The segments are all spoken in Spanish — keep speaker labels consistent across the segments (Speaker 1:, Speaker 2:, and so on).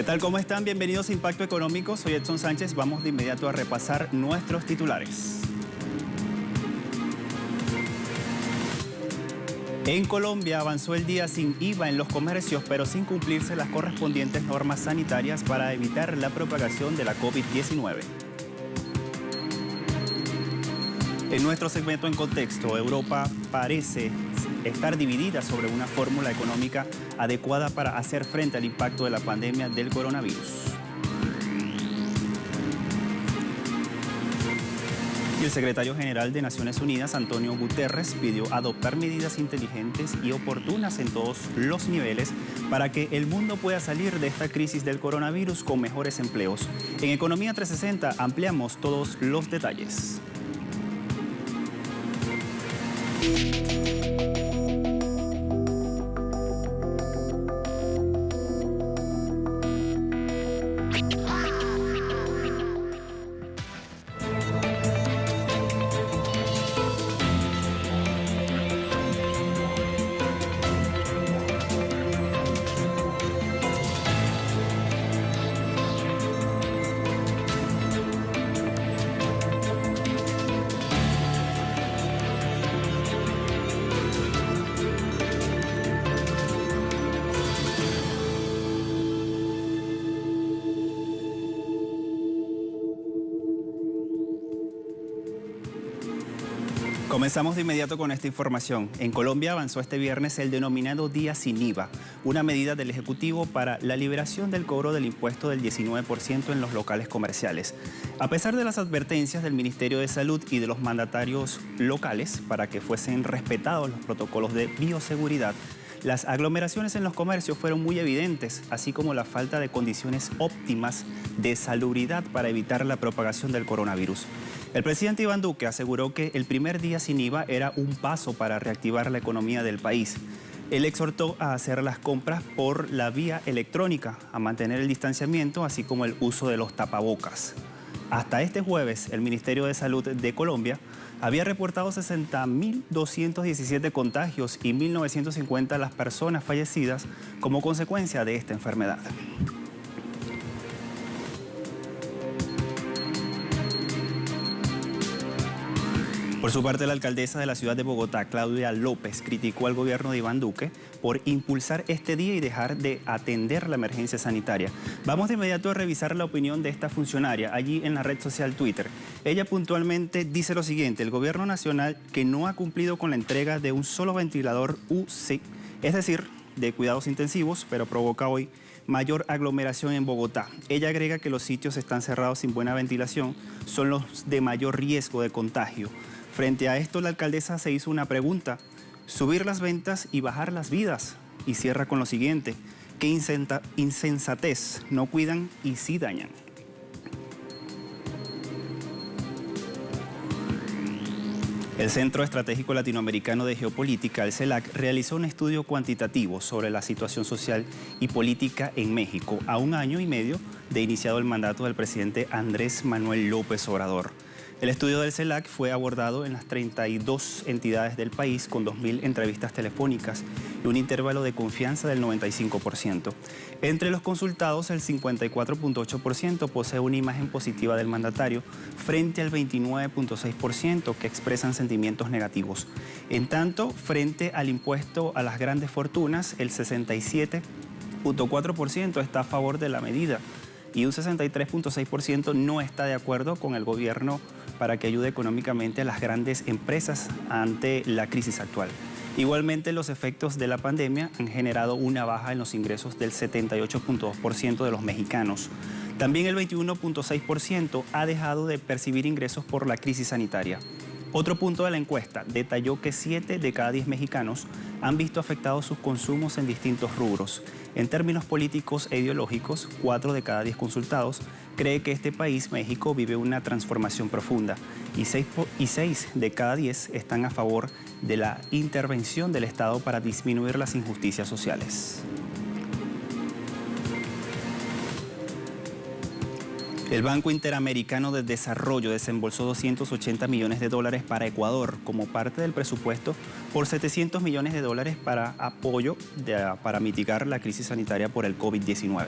Speaker 1: tal? ¿Cómo están? Bienvenidos a Impacto Económico. Soy Edson Sánchez. Vamos de inmediato a repasar nuestros titulares. En Colombia avanzó el día sin IVA en los comercios, pero sin cumplirse las correspondientes normas sanitarias para evitar la propagación de la COVID-19. En nuestro segmento En Contexto, Europa parece estar dividida sobre una fórmula económica adecuada para hacer frente al impacto de la pandemia del coronavirus. Y el secretario general de Naciones Unidas, Antonio Guterres, pidió adoptar medidas inteligentes y oportunas en todos los niveles para que el mundo pueda salir de esta crisis del coronavirus con mejores empleos. En Economía 360 ampliamos todos los detalles. Comenzamos de inmediato con esta información. En Colombia avanzó este viernes el denominado Día Sin IVA, una medida del Ejecutivo para la liberación del cobro del impuesto del 19% en los locales comerciales. A pesar de las advertencias del Ministerio de Salud y de los mandatarios locales para que fuesen respetados los protocolos de bioseguridad, las aglomeraciones en los comercios fueron muy evidentes, así como la falta de condiciones óptimas de salubridad para evitar la propagación del coronavirus. El presidente Iván Duque aseguró que el primer día sin IVA era un paso para reactivar la economía del país. Él exhortó a hacer las compras por la vía electrónica, a mantener el distanciamiento, así como el uso de los tapabocas. Hasta este jueves, el Ministerio de Salud de Colombia había reportado 60.217 contagios y 1.950 las personas fallecidas como consecuencia de esta enfermedad. Por su parte, la alcaldesa de la ciudad de Bogotá, Claudia López, criticó al gobierno de Iván Duque por impulsar este día y dejar de atender la emergencia sanitaria. Vamos de inmediato a revisar la opinión de esta funcionaria allí en la red social Twitter. Ella puntualmente dice lo siguiente: el gobierno nacional que no ha cumplido con la entrega de un solo ventilador UCI, es decir, de cuidados intensivos, pero provoca hoy mayor aglomeración en Bogotá. Ella agrega que los sitios están cerrados sin buena ventilación, son los de mayor riesgo de contagio. Frente a esto, la alcaldesa se hizo una pregunta: subir las ventas y bajar las vidas. Y cierra con lo siguiente: qué insensatez, no cuidan y sí dañan. El Centro Estratégico Latinoamericano de Geopolítica, el CELAC, realizó un estudio cuantitativo sobre la situación social y política en México a un año y medio de iniciado el mandato del presidente Andrés Manuel López Obrador. El estudio del CELAC fue abordado en las 32 entidades del país con 2.000 entrevistas telefónicas y un intervalo de confianza del 95%. Entre los consultados, el 54.8% posee una imagen positiva del mandatario frente al 29.6% que expresan sentimientos negativos. En tanto, frente al impuesto a las grandes fortunas, el 67.4% está a favor de la medida y un 63.6% no está de acuerdo con el gobierno para que ayude económicamente a las grandes empresas ante la crisis actual. Igualmente, los efectos de la pandemia han generado una baja en los ingresos del 78.2% de los mexicanos. También el 21.6% ha dejado de percibir ingresos por la crisis sanitaria. Otro punto de la encuesta detalló que 7 de cada 10 mexicanos han visto afectados sus consumos en distintos rubros. En términos políticos e ideológicos, 4 de cada 10 consultados cree que este país, México, vive una transformación profunda y 6 de cada 10 están a favor de la intervención del Estado para disminuir las injusticias sociales. El Banco Interamericano de Desarrollo desembolsó 280 millones de dólares para Ecuador como parte del presupuesto por 700 millones de dólares para apoyo para mitigar la crisis sanitaria por el COVID-19.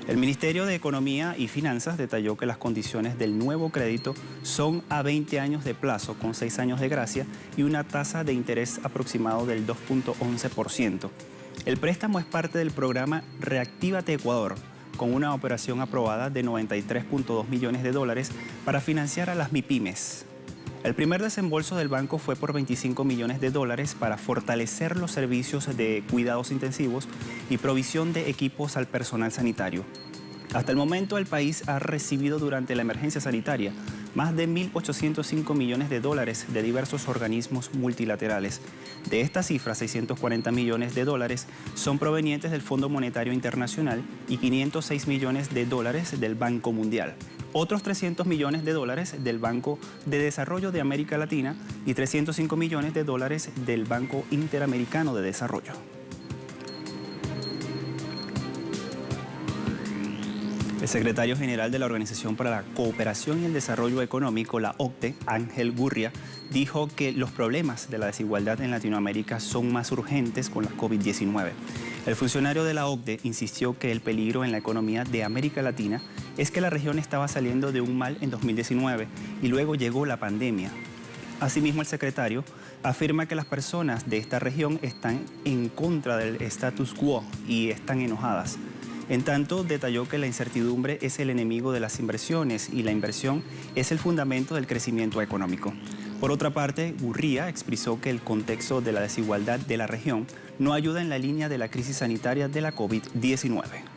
Speaker 1: El Ministerio de Economía y Finanzas detalló que las condiciones del nuevo crédito son a 20 años de plazo con 6 años de gracia y una tasa de interés aproximado del 2.11%. El préstamo es parte del programa Reactívate Ecuador, con una operación aprobada de 93.2 millones de dólares para financiar a las MIPYMES. El primer desembolso del banco fue por 25 millones de dólares para fortalecer los servicios de cuidados intensivos y provisión de equipos al personal sanitario. Hasta el momento, el país ha recibido durante la emergencia sanitaria más de 1.805 millones de dólares de diversos organismos multilaterales. De esta cifra, 640 millones de dólares son provenientes del Fondo Monetario Internacional y 506 millones de dólares del Banco Mundial. Otros 300 millones de dólares del Banco de Desarrollo de América Latina y 305 millones de dólares del Banco Interamericano de Desarrollo. El secretario general de la Organización para la Cooperación y el Desarrollo Económico, la OCDE, Ángel Gurría, dijo que los problemas de la desigualdad en Latinoamérica son más urgentes con la COVID-19. El funcionario de la OCDE insistió que el peligro en la economía de América Latina es que la región estaba saliendo de un mal en 2019 y luego llegó la pandemia. Asimismo, el secretario afirma que las personas de esta región están en contra del status quo y están enojadas. En tanto, detalló que la incertidumbre es el enemigo de las inversiones y la inversión es el fundamento del crecimiento económico. Por otra parte, Gurría expresó que el contexto de la desigualdad de la región no ayuda en la línea de la crisis sanitaria de la COVID-19.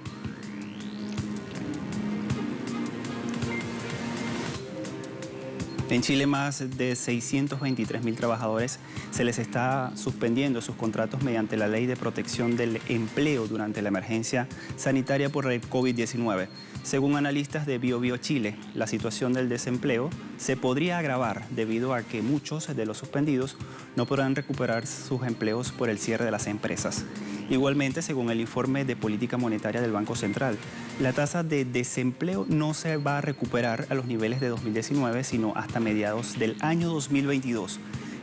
Speaker 1: En Chile, más de 623.000 trabajadores se les está suspendiendo sus contratos mediante la Ley de Protección del Empleo durante la emergencia sanitaria por el COVID-19. Según analistas de BioBio Chile, la situación del desempleo se podría agravar debido a que muchos de los suspendidos no podrán recuperar sus empleos por el cierre de las empresas. Igualmente, según el informe de política monetaria del Banco Central, la tasa de desempleo no se va a recuperar a los niveles de 2019, sino hasta mediados del año 2022.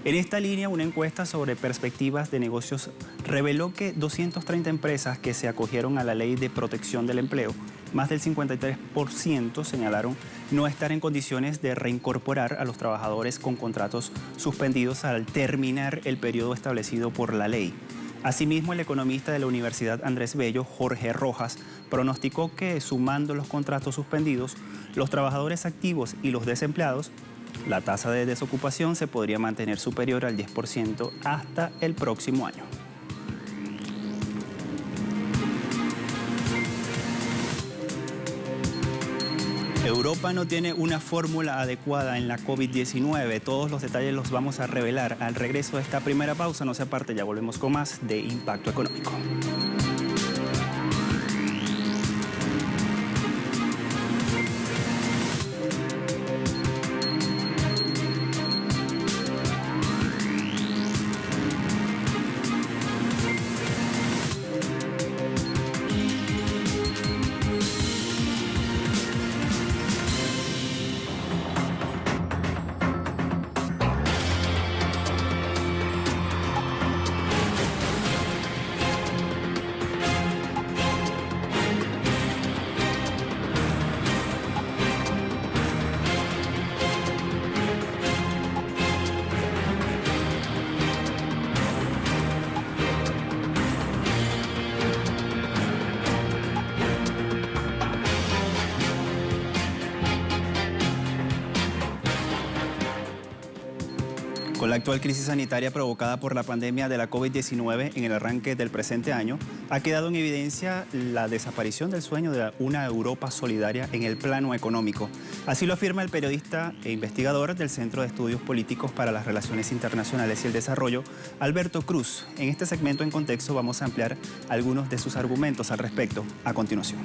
Speaker 1: En esta línea, una encuesta sobre perspectivas de negocios reveló que 230 empresas que se acogieron a la Ley de Protección del Empleo, más del 53% señalaron no estar en condiciones de reincorporar a los trabajadores con contratos suspendidos al terminar el periodo establecido por la ley. Asimismo, el economista de la Universidad Andrés Bello, Jorge Rojas, pronosticó que sumando los contratos suspendidos, los trabajadores activos y los desempleados, la tasa de desocupación se podría mantener superior al 10% hasta el próximo año. Europa no tiene una fórmula adecuada en la COVID-19. Todos los detalles los vamos a revelar al regreso de esta primera pausa. No se aparte, ya volvemos con más de Impacto Económico. Con la actual crisis sanitaria provocada por la pandemia de la COVID-19 en el arranque del presente año, ha quedado en evidencia la desaparición del sueño de una Europa solidaria en el plano económico. Así lo afirma el periodista e investigador del Centro de Estudios Políticos para las Relaciones Internacionales y el Desarrollo, Alberto Cruz. En este segmento en contexto vamos a ampliar algunos de sus argumentos al respecto a continuación.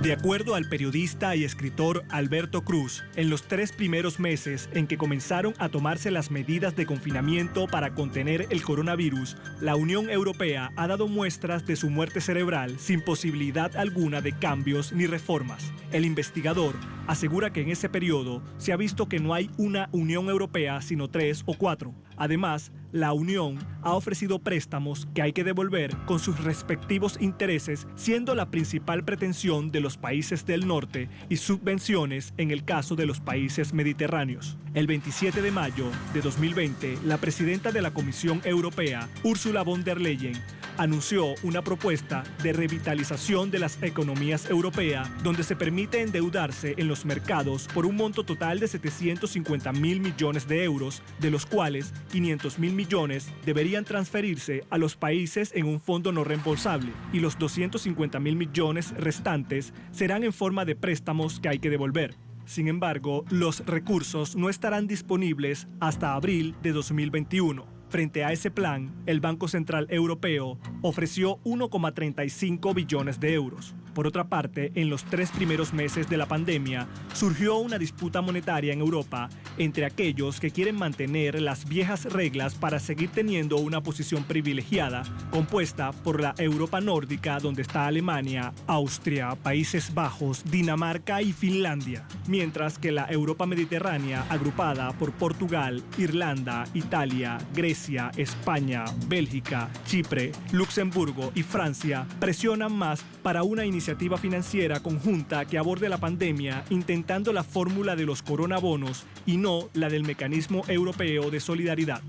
Speaker 2: De acuerdo al periodista y escritor Alberto Cruz, en los 3 primeros meses en que comenzaron a tomarse las medidas de confinamiento para contener el coronavirus, la Unión Europea ha dado muestras de su muerte cerebral sin posibilidad alguna de cambios ni reformas. El investigador asegura que en ese periodo se ha visto que no hay una Unión Europea sino 3 o 4. Además, la Unión ha ofrecido préstamos que hay que devolver con sus respectivos intereses, siendo la principal pretensión de los países del norte y subvenciones en el caso de los países mediterráneos. El 27 de mayo de 2020, la presidenta de la Comisión Europea, Ursula von der Leyen, anunció una propuesta de revitalización de las economías europeas donde se permite endeudarse en los mercados por un monto total de 750.000 millones de euros, de los cuales 500.000 millones deberían transferirse a los países en un fondo no reembolsable y los 250.000 millones restantes serán en forma de préstamos que hay que devolver. Sin embargo, los recursos no estarán disponibles hasta abril de 2021. Frente a ese plan, el Banco Central Europeo ofreció 1,35 billones de euros. Por otra parte, en los 3 primeros meses de la pandemia, surgió una disputa monetaria en Europa entre aquellos que quieren mantener las viejas reglas para seguir teniendo una posición privilegiada, compuesta por la Europa nórdica, donde está Alemania, Austria, Países Bajos, Dinamarca y Finlandia, mientras que la Europa mediterránea, agrupada por Portugal, Irlanda, Italia, Grecia, España, Bélgica, Chipre, Luxemburgo y Francia, presionan más para una iniciativa financiera conjunta que aborde la pandemia intentando la fórmula de los coronabonos y no la del mecanismo europeo de solidaridad.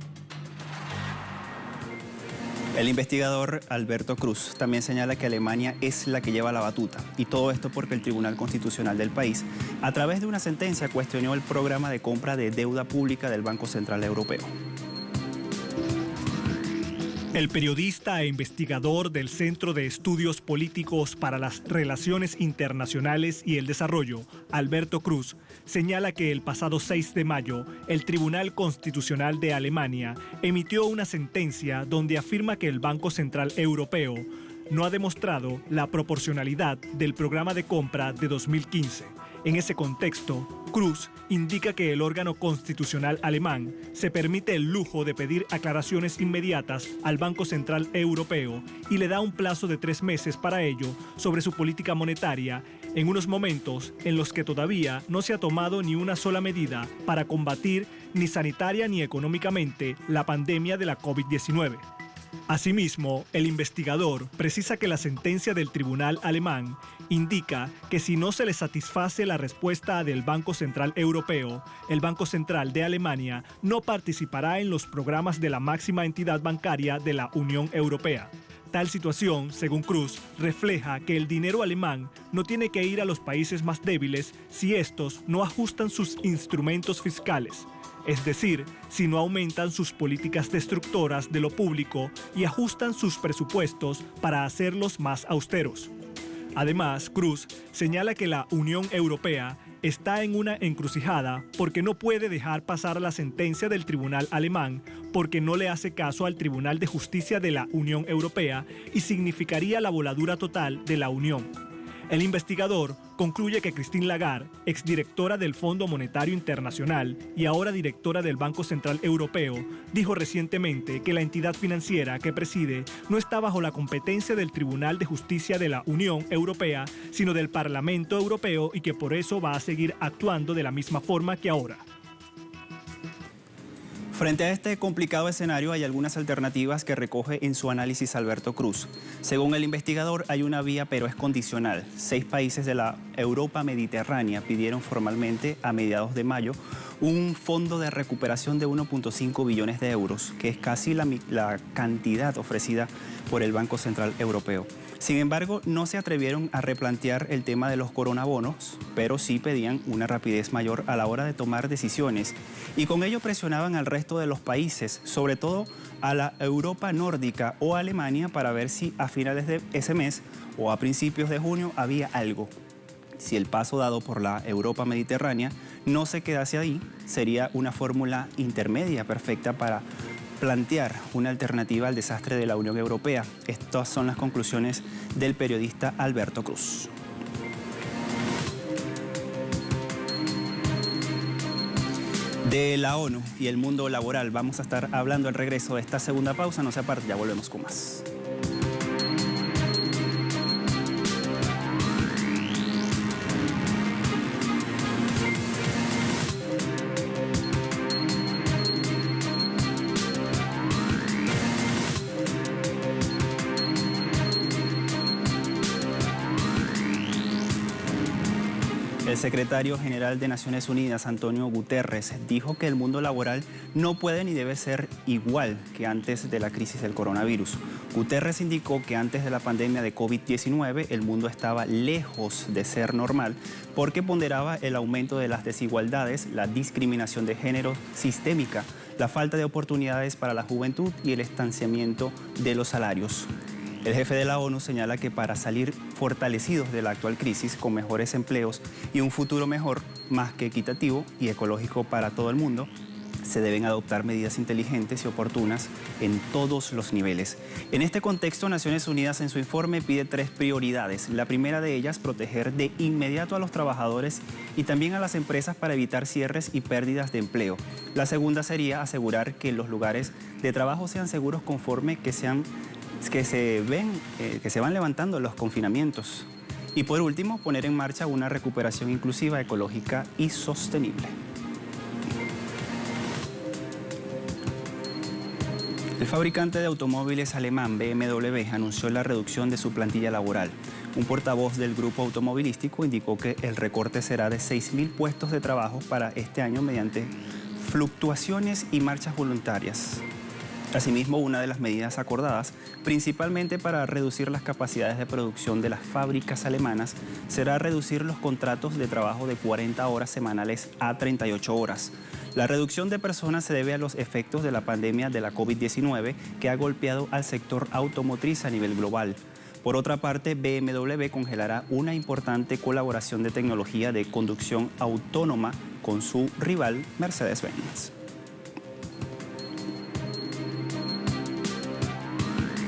Speaker 1: El investigador Alberto Cruz también señala que Alemania es la que lleva la batuta, y todo esto porque el Tribunal Constitucional del país, a través de una sentencia, cuestionó el programa de compra de deuda pública del Banco Central Europeo.
Speaker 2: El periodista e investigador del Centro de Estudios Políticos para las Relaciones Internacionales y el Desarrollo, Alberto Cruz, señala que el pasado 6 de mayo, el Tribunal Constitucional de Alemania emitió una sentencia donde afirma que el Banco Central Europeo no ha demostrado la proporcionalidad del programa de compra de 2015. En ese contexto, Cruz indica que el órgano constitucional alemán se permite el lujo de pedir aclaraciones inmediatas al Banco Central Europeo y le da un plazo de 3 meses para ello sobre su política monetaria en unos momentos en los que todavía no se ha tomado ni una sola medida para combatir ni sanitaria ni económicamente la pandemia de la COVID-19. Asimismo, el investigador precisa que la sentencia del tribunal alemán indica que si no se le satisface la respuesta del Banco Central Europeo, el Banco Central de Alemania no participará en los programas de la máxima entidad bancaria de la Unión Europea. Tal situación, según Cruz, refleja que el dinero alemán no tiene que ir a los países más débiles si estos no ajustan sus instrumentos fiscales. Es decir, si no aumentan sus políticas destructoras de lo público y ajustan sus presupuestos para hacerlos más austeros. Además, Cruz señala que la Unión Europea está en una encrucijada porque no puede dejar pasar la sentencia del tribunal alemán porque no le hace caso al Tribunal de Justicia de la Unión Europea y significaría la voladura total de la Unión. El investigador concluye que Christine Lagarde, exdirectora del Fondo Monetario Internacional y ahora directora del Banco Central Europeo, dijo recientemente que la entidad financiera que preside no está bajo la competencia del Tribunal de Justicia de la Unión Europea, sino del Parlamento Europeo y que por eso va a seguir actuando de la misma forma que ahora.
Speaker 1: Frente a este complicado escenario hay algunas alternativas que recoge en su análisis Alberto Cruz. Según el investigador, hay una vía, pero es condicional. 6 países de la Europa mediterránea pidieron formalmente a mediados de mayo un fondo de recuperación de 1,5 billones de euros, que es casi la cantidad ofrecida por el Banco Central Europeo. Sin embargo, no se atrevieron a replantear el tema de los coronabonos, pero sí pedían una rapidez mayor a la hora de tomar decisiones y con ello presionaban al resto de los países, sobre todo a la Europa nórdica o Alemania, para ver si a finales de ese mes o a principios de junio había algo. Si el paso dado por la Europa mediterránea no se quedase ahí, sería una fórmula intermedia perfecta para plantear una alternativa al desastre de la Unión Europea. Estas son las conclusiones del periodista Alberto Cruz. De la ONU y el mundo laboral vamos a estar hablando al regreso de esta segunda pausa. No se aparte, ya volvemos con más. El secretario general de Naciones Unidas, Antonio Guterres, dijo que el mundo laboral no puede ni debe ser igual que antes de la crisis del coronavirus. Guterres indicó que antes de la pandemia de COVID-19 el mundo estaba lejos de ser normal porque ponderaba el aumento de las desigualdades, la discriminación de género sistémica, la falta de oportunidades para la juventud y el estancamiento de los salarios. El jefe de la ONU señala que para salir fortalecidos de la actual crisis con mejores empleos y un futuro mejor, más que equitativo y ecológico para todo el mundo, se deben adoptar medidas inteligentes y oportunas en todos los niveles. En este contexto, Naciones Unidas en su informe pide 3 prioridades. La primera de ellas, proteger de inmediato a los trabajadores y también a las empresas para evitar cierres y pérdidas de empleo. La segunda sería asegurar que los lugares de trabajo sean seguros conforme que se van levantando los confinamientos. Y por último, poner en marcha una recuperación inclusiva, ecológica y sostenible. El fabricante de automóviles alemán BMW anunció la reducción de su plantilla laboral. Un portavoz del grupo automovilístico indicó que el recorte será de 6.000 puestos de trabajo para este año mediante fluctuaciones y marchas voluntarias. Asimismo, una de las medidas acordadas, principalmente para reducir las capacidades de producción de las fábricas alemanas, será reducir los contratos de trabajo de 40 horas semanales a 38 horas. La reducción de personas se debe a los efectos de la pandemia de la COVID-19 que ha golpeado al sector automotriz a nivel global. Por otra parte, BMW congelará una importante colaboración de tecnología de conducción autónoma con su rival Mercedes-Benz.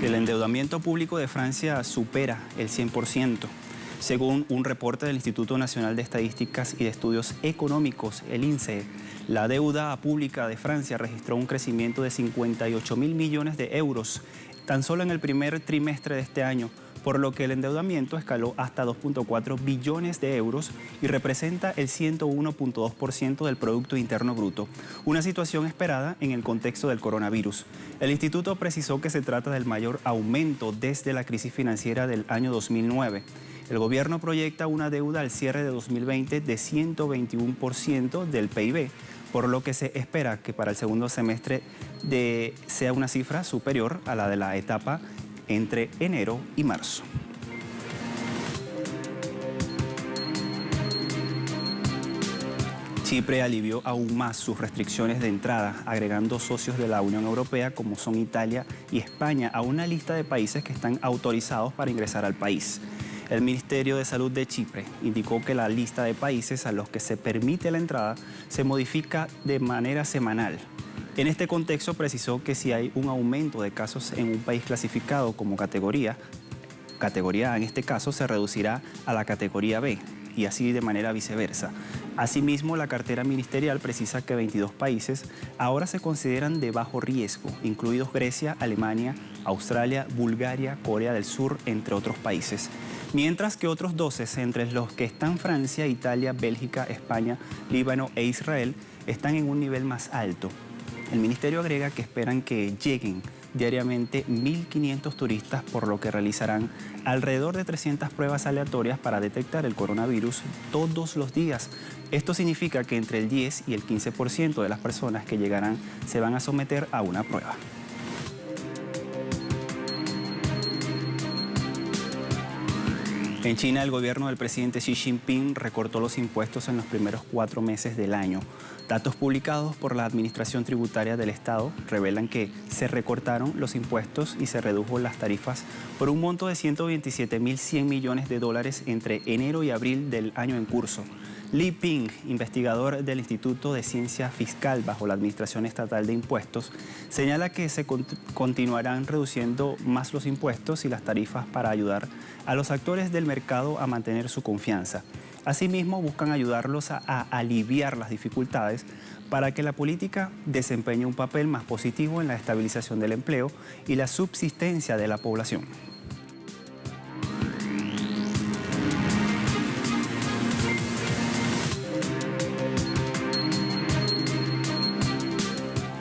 Speaker 1: El endeudamiento público de Francia supera el 100%. Según un reporte del Instituto Nacional de Estadísticas y de Estudios Económicos, el INSEE, la deuda pública de Francia registró un crecimiento de 58.000 millones de euros tan solo en el primer trimestre de este año, por lo que el endeudamiento escaló hasta 2.4 billones de euros y representa el 101.2% del Producto Interno Bruto, una situación esperada en el contexto del coronavirus. El instituto precisó que se trata del mayor aumento desde la crisis financiera del año 2009. El gobierno proyecta una deuda al cierre de 2020 de 121% del PIB, por lo que se espera que para el segundo semestre sea una cifra superior a la de la etapa entre enero y marzo. Chipre alivió aún más sus restricciones de entrada, agregando socios de la Unión Europea como son Italia y España a una lista de países que están autorizados para ingresar al país. El Ministerio de Salud de Chipre indicó que la lista de países a los que se permite la entrada se modifica de manera semanal. En este contexto precisó que si hay un aumento de casos en un país clasificado como categoría A en este caso se reducirá a la categoría B y así de manera viceversa. Asimismo, la cartera ministerial precisa que 22 países ahora se consideran de bajo riesgo, incluidos Grecia, Alemania, Australia, Bulgaria, Corea del Sur, entre otros países. Mientras que otros 12, entre los que están Francia, Italia, Bélgica, España, Líbano e Israel, están en un nivel más alto. El ministerio agrega que esperan que lleguen diariamente 1.500 turistas, por lo que realizarán alrededor de 300 pruebas aleatorias para detectar el coronavirus todos los días. Esto significa que entre el 10 y el 15% de las personas que llegarán se van a someter a una prueba. En China, el gobierno del presidente Xi Jinping recortó los impuestos en los primeros 4 meses del año. Datos publicados por la Administración Tributaria del Estado revelan que se recortaron los impuestos y se redujo las tarifas por un monto de 127.100 millones de dólares entre enero y abril del año en curso. Li Ping, investigador del Instituto de Ciencia Fiscal bajo la Administración Estatal de Impuestos, señala que se continuarán reduciendo más los impuestos y las tarifas para ayudar a los actores del mercado a mantener su confianza. Asimismo, buscan ayudarlos a aliviar las dificultades para que la política desempeñe un papel más positivo en la estabilización del empleo y la subsistencia de la población.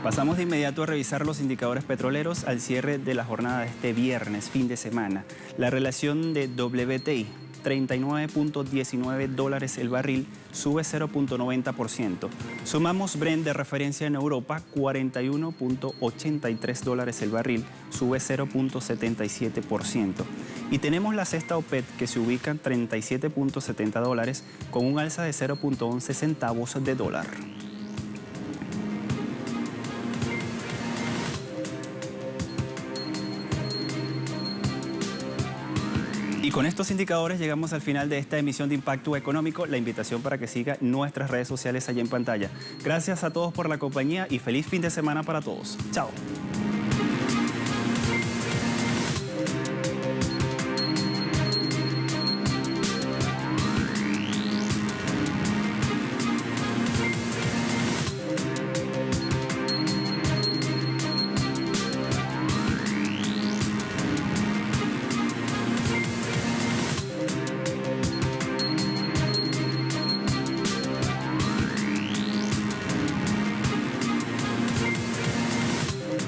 Speaker 1: Pasamos de inmediato a revisar los indicadores petroleros al cierre de la jornada de este viernes, fin de semana. La relación de WTI, 39.19 dólares el barril, sube 0.90%. Sumamos Brent de referencia en Europa, 41.83 dólares el barril, sube 0.77%. Y tenemos la cesta OPEC que se ubica en 37.70 dólares con un alza de 0.11 centavos de dólar. Y con estos indicadores llegamos al final de esta emisión de Impacto Económico. La invitación para que siga nuestras redes sociales allá en pantalla. Gracias a todos por la compañía y feliz fin de semana para todos. Chao.